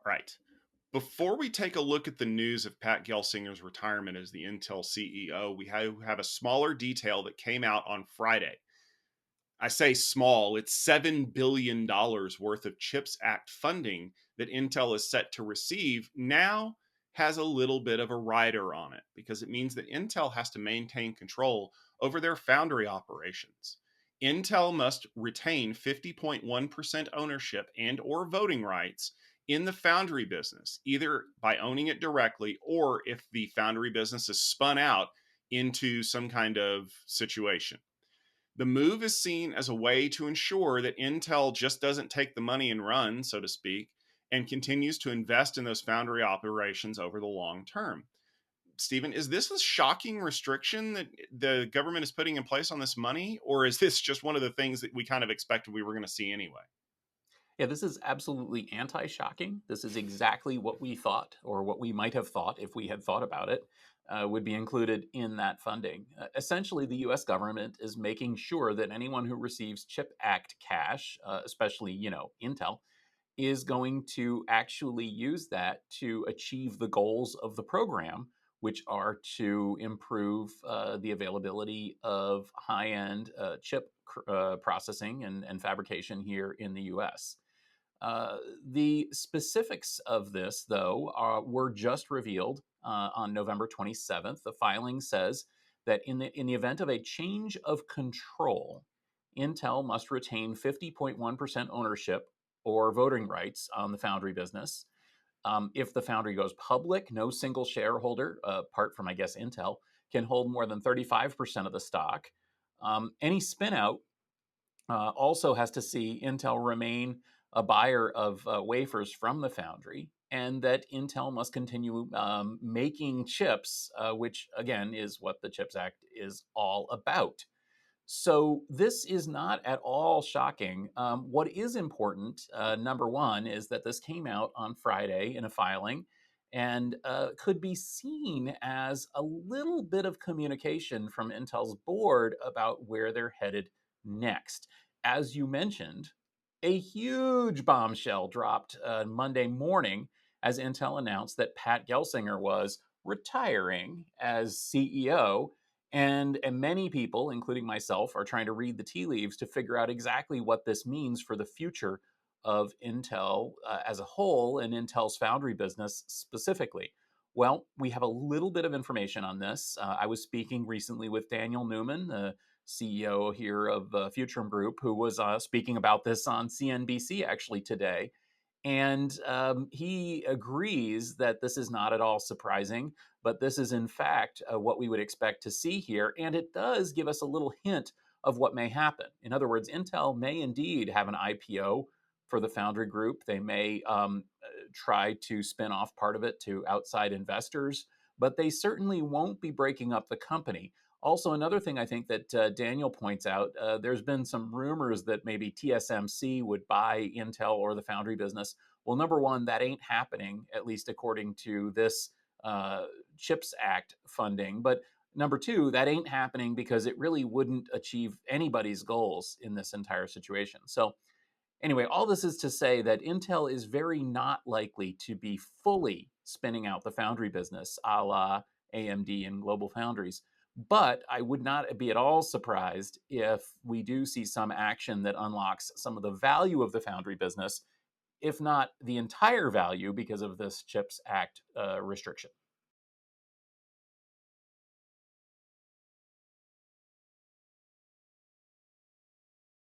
Right. Before we take a look at the news of Pat Gelsinger's retirement as the Intel CEO, we have a smaller detail that came out on Friday. I say small, it's $7 billion worth of CHIPS Act funding that Intel is set to receive now has a little bit of a rider on it because it means that Intel has to maintain control over their foundry operations. Intel must retain 50.1% ownership and or voting rights in the foundry business, either by owning it directly or if the foundry business is spun out into some kind of situation. The move is seen as a way to ensure that Intel just doesn't take the money and run, so to speak, and continues to invest in those foundry operations over the long term. Stephen, is this a shocking restriction that the government is putting in place on this money, or is this just one of the things that we kind of expected we were going to see anyway? Yeah, this is absolutely anti-shocking. This is exactly what we thought, or what we might have thought if we had thought about it, would be included in that funding. Essentially, the U.S. government is making sure that anyone who receives CHIP Act cash, especially Intel, is going to actually use that to achieve the goals of the program, which are to improve the availability of high-end chip processing and fabrication here in the U.S. The specifics of this, though, were just revealed on November 27th. The filing says that in the event of a change of control, Intel must retain 50.1% ownership or voting rights on the foundry business. If the foundry goes public, no single shareholder, apart from, I guess, Intel, can hold more than 35% of the stock. Any spinout also has to see Intel remain a buyer of wafers from the foundry, and that Intel must continue making chips, which again is what the CHIPS Act is all about. So this is not at all shocking. What is important, number one, is that this came out on Friday in a filing and could be seen as a little bit of communication from Intel's board about where they're headed next. As you mentioned, a huge bombshell dropped Monday morning as Intel announced that Pat Gelsinger was retiring as CEO. And many people, including myself, are trying to read the tea leaves to figure out exactly what this means for the future of Intel as a whole and Intel's foundry business specifically. Well, we have a little bit of information on this. I was speaking recently with Daniel Newman, the CEO here of Futurum Group, who was speaking about this on CNBC actually today. And he agrees that this is not at all surprising, but this is in fact what we would expect to see here. And it does give us a little hint of what may happen. In other words, Intel may indeed have an IPO for the Foundry Group. They may try to spin off part of it to outside investors, but they certainly won't be breaking up the company. Also, another thing I think that Daniel points out, there's been some rumors that maybe TSMC would buy Intel or the foundry business. Well, number one, that ain't happening, at least according to this CHIPS Act funding. But number two, that ain't happening because it really wouldn't achieve anybody's goals in this entire situation. So anyway, all this is to say that Intel is very not likely to be fully spinning out the foundry business, a la AMD and Global Foundries. But I would not be at all surprised if we do see some action that unlocks some of the value of the foundry business, if not the entire value, because of this CHIPS Act restriction.